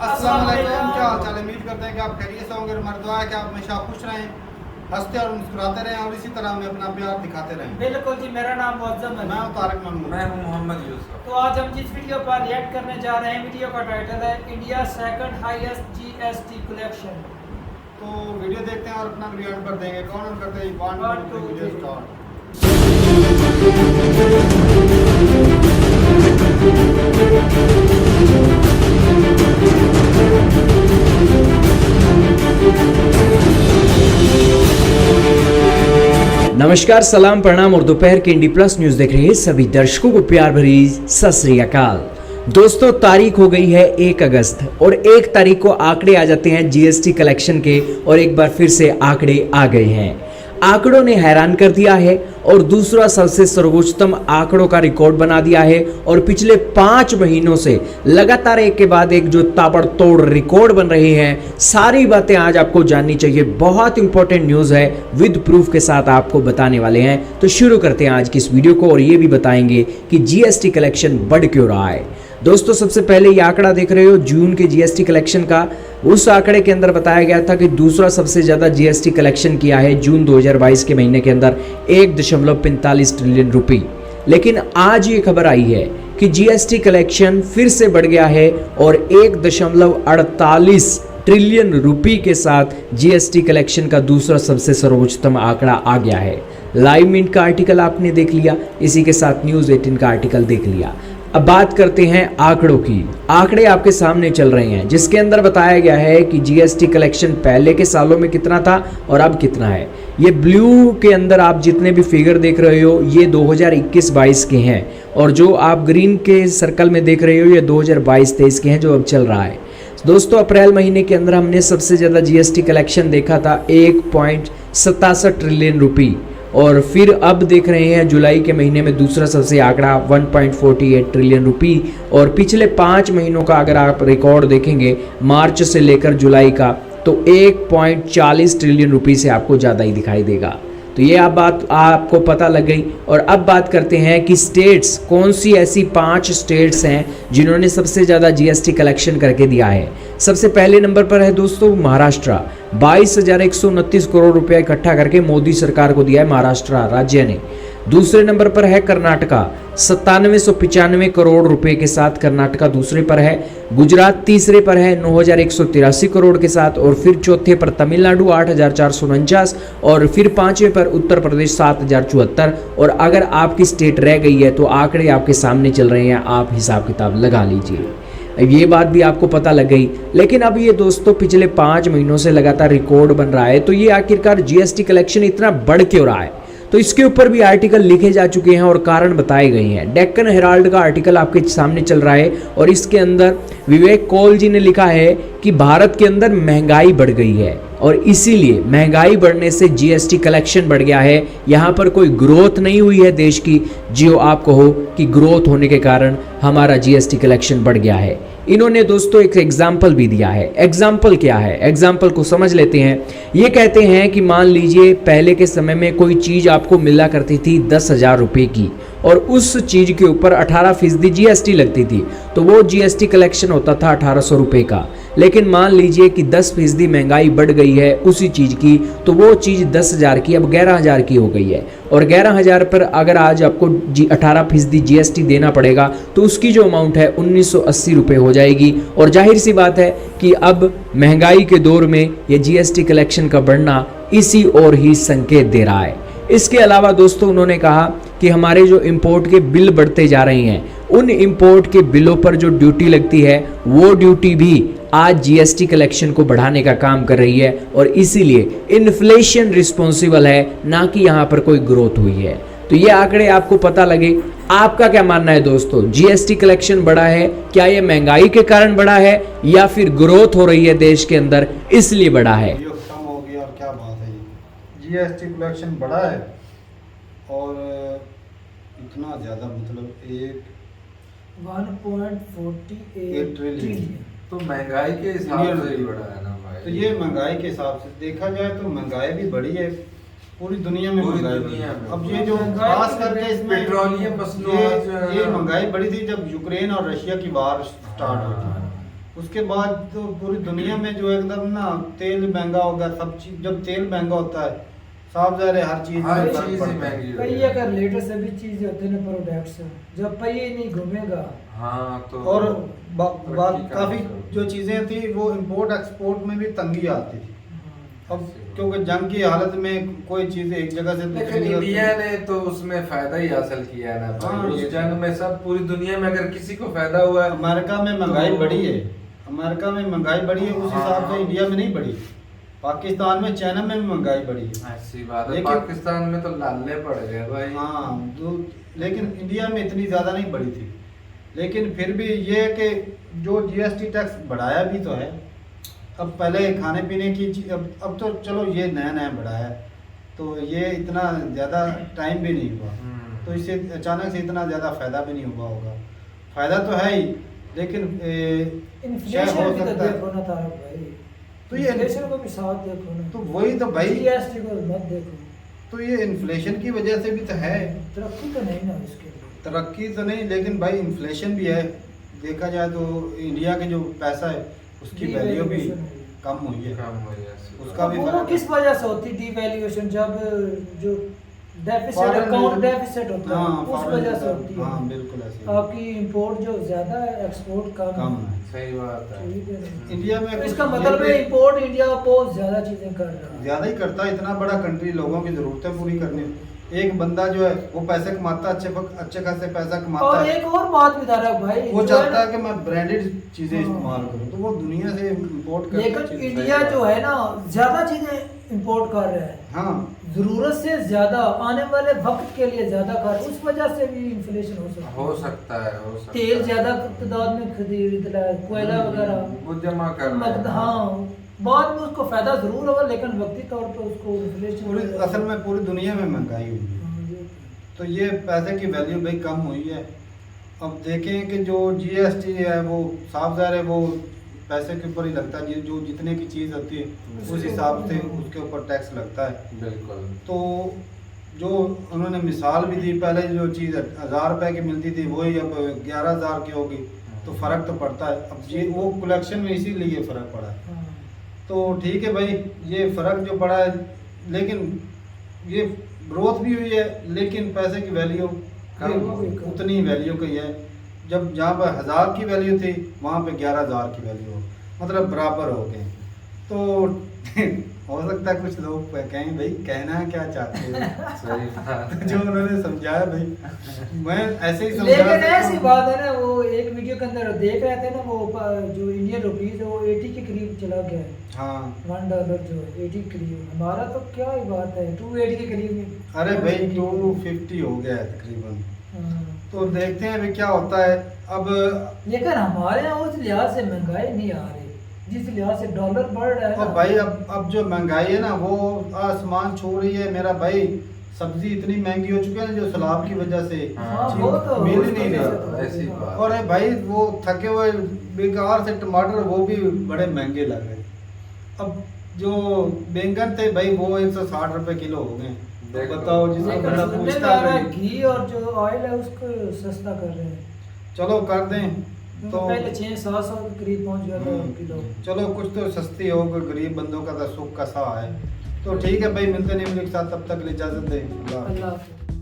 अस्सलाम वालेकुम, क्या हाल चाल है। उम्मीद करते हैं कि आप खैरियत से होंगे। हमारी दुआ है कि आप हमेशा खुश रहें, हंसते और मुस्कुराते रहें और इसी तरह हमें अपना प्यार दिखाते रहें। बिल्कुल जी, मेरा नाम मुअज्जम है। मैं हूं तारिक महमूद। मैं हूं मोहम्मद यूसुफ। तो आज हम जिस वीडियो पर रिएक्ट करने जा रहे हैं, वीडियो का टाइटल है India second highest GST collection. तो वीडियो देखते हैं और अपना रिएक्ट कर देंगे। कौन ऑन करते हैं? 1 2 3 वीडियो स्टार्ट। नमस्कार, सलाम, प्रणाम और दोपहर के इंडी प्लस न्यूज देख रहे सभी दर्शकों को प्यार भरी सत श्री अकाल। दोस्तों, तारीख हो गई है 1 अगस्त और 1 तारीख को आंकड़े आ जाते हैं जीएसटी कलेक्शन के और एक बार फिर से आंकड़े आ गए हैं। आंकड़ों ने हैरान कर दिया है और दूसरा सबसे सर्वोच्चतम आंकड़ों का रिकॉर्ड बना दिया है और पिछले 5 महीनों से लगातार एक के बाद एक जो ताबड़तोड़ रिकॉर्ड बन रहे हैं, सारी बातें आज आपको जाननी चाहिए। बहुत इंपॉर्टेंट न्यूज़ है, विद प्रूफ के साथ आपको बताने वाले हैं। तो शुरू करते हैं आज की इस वीडियो को और ये भी बताएंगे कि जीएसटी कलेक्शन बढ़ क्यों रहा है। दोस्तों, सबसे पहले ये आंकड़ा देख रहे हो जून के जीएसटी कलेक्शन का। उस आंकड़े के अंदर बताया गया था कि दूसरा सबसे ज्यादा जीएसटी कलेक्शन किया है जून 2022 के महीने के अंदर 1.45 ट्रिलियन रुपए। लेकिन आज ये खबर आई है कि जीएसटी कलेक्शन फिर से बढ़ गया है और 1.48 ट्रिलियन रुपए के साथ जीएसटी कलेक्शन का दूसरा सबसे सर्वोच्चतम आंकड़ा आ गया है। लाइव मिनट का आर्टिकल आपने देख लिया, इसी के साथ न्यूज 18 का आर्टिकल देख लिया। अब बात करते हैं आंकड़ों की। आंकड़े आपके सामने चल रहे हैं जिसके अंदर बताया गया है कि जीएसटी कलेक्शन पहले के सालों में कितना था और अब कितना है। ये ब्लू के अंदर आप जितने भी फिगर देख रहे हो ये 2021-22 के हैं और जो आप ग्रीन के सर्कल में देख रहे हो ये 2022-23 के हैं जो अब चल रहा है। दोस्तों, अप्रैल महीने के अंदर हमने सबसे ज़्यादा जीएसटी कलेक्शन देखा था 1.67 ट्रिलियन रुपए और फिर अब देख रहे हैं जुलाई के महीने में दूसरा सबसे आंकड़ा 1.48 ट्रिलियन रुपए और पिछले 5 महीनों का अगर आप रिकॉर्ड देखेंगे मार्च से लेकर जुलाई का तो 1.40 ट्रिलियन रुपए से आपको ज़्यादा ही दिखाई देगा। तो ये आप बात आपको पता लग गई। और अब बात करते हैं कि स्टेट्स कौन सी ऐसी 5 स्टेट्स हैं जिन्होंने सबसे ज़्यादा जीएसटी कलेक्शन करके दिया है। सबसे पहले नंबर पर है दोस्तों महाराष्ट्र। 22,129 करोड़ रुपया इकट्ठा करके मोदी सरकार को दिया है महाराष्ट्र राज्य ने। दूसरे नंबर पर है कर्नाटका 9795 करोड़ रुपए के साथ कर्नाटका दूसरे पर है। गुजरात तीसरे पर है 9183 करोड़ के साथ और फिर चौथे पर तमिलनाडु 8449 और फिर 5वें पर उत्तर प्रदेश 7074। और अगर आपकी स्टेट रह गई है तो आंकड़े आपके सामने चल रहे हैं, आप हिसाब किताब लगा लीजिए। अब ये बात भी आपको पता लग गई। लेकिन अब ये दोस्तों पिछले 5 महीनों से लगातार रिकॉर्ड बन रहा है, तो ये आखिरकार जीएसटी कलेक्शन इतना बढ़ क्यों रहा है? तो इसके ऊपर भी आर्टिकल लिखे जा चुके हैं और कारण बताए गए हैं। डेक्कन हेराल्ड का आर्टिकल आपके सामने चल रहा है और इसके अंदर विवेक कौल जी ने लिखा है कि भारत के अंदर महंगाई बढ़ गई है और इसीलिए महंगाई बढ़ने से जीएसटी कलेक्शन बढ़ गया है। यहाँ पर कोई ग्रोथ नहीं हुई है देश की, जो आप कहो कि ग्रोथ होने के कारण हमारा जीएसटी कलेक्शन बढ़ गया है। इन्होंने दोस्तों एक एग्जाम्पल भी दिया है। एग्जाम्पल क्या है, एग्जाम्पल को समझ लेते हैं। ये कहते हैं कि मान लीजिए पहले के समय में कोई चीज़ आपको मिला करती थी 10,000 रुपये की और उस चीज़ के ऊपर 18% जीएसटी लगती थी, तो वो जीएसटी कलेक्शन होता था 1800 रुपये का। लेकिन मान लीजिए कि 10% महंगाई बढ़ गई है उसी चीज़ की, तो वो चीज़ 10,000 की अब 11,000 की हो गई है और 11,000 पर अगर आज आपको 18% जीएसटी देना पड़ेगा तो उसकी जो अमाउंट है 1980 रुपये हो जाएगी। और जाहिर सी बात है कि अब महंगाई के दौर में ये जीएसटी कलेक्शन का बढ़ना इसी ओर ही संकेत दे रहा है। इसके अलावा दोस्तों उन्होंने कहा कि हमारे जो इंपोर्ट के बिल बढ़ते जा रहे हैं, उन इंपोर्ट के बिलों पर जो ड्यूटी लगती है वो ड्यूटी भी आज जीएसटी कलेक्शन को बढ़ाने का काम कर रही है और इसीलिए इन्फ्लेशन रिस्पॉन्सिबल है, ना कि यहाँ पर कोई ग्रोथ हुई है। तो ये आंकड़े आपको पता लगे। आपका क्या मानना है दोस्तों, जीएसटी कलेक्शन बढ़ा है, क्या ये महंगाई के कारण बढ़ा है या फिर ग्रोथ हो रही है देश के अंदर इसलिए बढ़ा है? ये कम हो गया और क्या बात है, जीएसटी कलेक्शन बढ़ा है और इतना ज़्यादा, मतलब 1.48 ट्रिलियन। तो महंगाई के हिसाब से ही बढ़ा है ना भाई। तो ये महंगाई के हिसाब से देखा जाए तो महंगाई भी बढ़ी है पूरी दुनिया में। पूरी महंगाई दुनिया में। अब ये जो खास करके इसमें पेट्रोलियम वस्तुओं ये महंगाई बढ़ी थी जब यूक्रेन और रशिया की वार स्टार्ट हुई थी। उसके बाद तो पूरी दुनिया में जो एकदम ना तेल महंगा हो गया, सब चीज जब तेल महंगा होता है साफ ज़ाहिर है हर चीज हर में फर्क चीज ही पड़ता है। महंगी हो कई गई। अगर लेटर से भी चीजें होते हैं प्रोडक्ट्स, जब पहिए नहीं घूमेगा हाँ तो और तरक्की बात का काफ़ी मतलब। जो चीज़ें थी वो इंपोर्ट एक्सपोर्ट में भी तंगी आती थी। अब क्योंकि जंग की हालत में कोई चीज़ एक जगह से दूसरी लेकिन जगह इंडिया ने तो उसमें फायदा ही हासिल किया है ना भाई। हाँ, उस ये- जंग में सब पूरी दुनिया में अगर किसी को फायदा हुआ है अमेरिका में महंगाई तो- बढ़ी है, अमेरिका में महंगाई बढ़ी है, उस हाँ। हिसाब से इंडिया में नहीं बढ़ी। पाकिस्तान में चाइना में भी महंगाई बढ़ी है। ऐसी बात है, लेकिन- पाकिस्तान में तो लाले पड़ गए भाई। हाँ लेकिन इंडिया में इतनी ज़्यादा नहीं बढ़ी थी। लेकिन फिर भी ये है कि जो जीएसटी टैक्स बढ़ाया भी तो है। अब पहले खाने पीने की चीज अब तो चलो ये नया नया बढ़ाया है, तो ये इतना ज़्यादा टाइम भी नहीं हुआ, तो इससे अचानक से इतना ज़्यादा फ़ायदा भी नहीं हुआ होगा। फ़ायदा तो है ही, लेकिन इन्फ्लेशन हो भी तो सकता है। देखो ना तारक भाई, तो ये- इन्फ्लेशन को भी साथ देखो ना, तो वही तो भाई, जीएसटी को मत देखो, तो ये इन्फ्लेशन की वजह से भी तो है। तरक्की तो नहीं ना इसके लिए। तरक्की तो नहीं, लेकिन भाई इन्फ्लेशन भी है। देखा जाए तो इंडिया के जो पैसा है उसकी वैल्यू भी Devaluation हुई। कम हुई है। कम हो गया ऐसी बात। उसका भी वो फर्क है। किस वजह से होती डिवैल्यूएशन, जब जो डेफिसिट Foreign- अकाउंट डेफिसिट होता हाँ, है उस foreign वजह से reserve, होती है। हाँ बिल्कुल ऐसे ही। आपकी इंपोर्ट जो ज्यादा है, एक्सपोर्ट कम कम है। है। सही बात है। ठीक है। इंडिया में तो कुछ इसका ये मतलब भी- है इंपोर्ट इंडिया बहुत ज्यादा चीजें कर रहा है। ज्यादा ही करता है, इतना बड़ा कंट्री, लोगों की जरूरतें पूरी करनी। एक बंदा जो है वो पैसे कमाता है, अच्छे खासे पैसा कमाता और है, एक और बात भी तारक भाई, वो जो चाहता है है कि मैं ब्रांडेड चीजें हाँ। इस्तेमाल करूं, तो वो दुनिया से इंपोर्ट करता लेकिन इंडिया जो है ना ज्यादा चीजें इंपोर्ट कर रहा है, हाँ जरूरत से ज्यादा आने वाले वक्त के लिए ज्यादा कर, उस वजह से भी इन्फ्लेशन हो सकता है। हो सकता है, हो सकता तेल है। ज्यादा तादाद में खरीद रहा है, कोयला वगैरह, वो जमा कर रहे हैं। हाँ बाद में उसको फायदा जरूर होगा, लेकिन वक्ती तौर पर उसको इन्फ्लेशन पूरी असल में पूरी दुनिया में महंगाई हुई है, तो ये पैसे की वैल्यू भाई कम हुई है। अब देखें कि जो जीएसटी है वो साफ ज़ाहिर है वो पैसे के ऊपर ही लगता है, जो जितने की चीज़ होती है उस हिसाब से उसके ऊपर टैक्स लगता है। बिल्कुल। तो जो उन्होंने मिसाल भी दी, पहले जो चीज़ 1000 रुपये की मिलती थी वही अब 11,000 की होगी, तो फ़र्क तो पड़ता है। अब ये वो कलेक्शन में इसीलिए फ़र्क पड़ा है। तो ठीक है भाई, ये फ़र्क जो पड़ा है, लेकिन ये ग्रोथ भी हुई है, लेकिन पैसे की वैल्यू कम हो गई। उतनी वैल्यू की है। जब जहाँ पर 1000 की वैल्यू थी वहाँ पे 11,000 की वैल्यू हो, मतलब बराबर हो गए। तो हो सकता है कुछ लोग कहें भाई कहना क्या चाहते हो। सही बात है। जो उन्होंने समझाया भाई, मैं ऐसे ही समझा लेकिन सकता ऐसी हूँ। बात है ना, वो एक वीडियो के अंदर देख रहे थे ना, वो जो इंडियन रुपीज है वो 80 के करीब चला गया है, हाँ $1 जो है 80 के करीब। हमारा तो क्या ही बात है, 280 के करीब। अरे भाई 250 हो गया है तकरीबन। हाँ। तो देखते हैं अभी क्या होता है। अब लेकिन हमारे यहाँ उस लिहाज से महंगाई नहीं आ रही जिस लिहाज से डॉलर बढ़ रहा है तो ना। भाई अब जो महंगाई है ना वो आसमान छू रही है मेरा भाई। सब्जी इतनी महंगी हो चुकी है ना, जो सैलाब की वजह से हाँ, चीज़ वो तो मिल ही उस नहीं वजह से रहा। तो ऐसी हाँ। बात। और है भाई वो थके हुए बेकार से टमाटर वो भी बड़े महंगे लग रहे। अब जो बैंगन थे भाई वो 160 रुपए किलो हो गए। तो देखो। बताओ, जिसको लेकिन बड़ा सुनने में पूछता आ रहा है है घी और जो ऑयल है उसको सस्ता कर रहे हैं। चलो कर दें तो पहले 600-700 के करीब पहुंच गया था किलो। चलो कुछ तो सस्ती हो, कोई गरीब बंदों का तो सुख का सा है। तो ठीक है भाई, मिलते नहीं मिलते साथ, तब तक इजाजत दें। अल्लाह हाफ़िज़।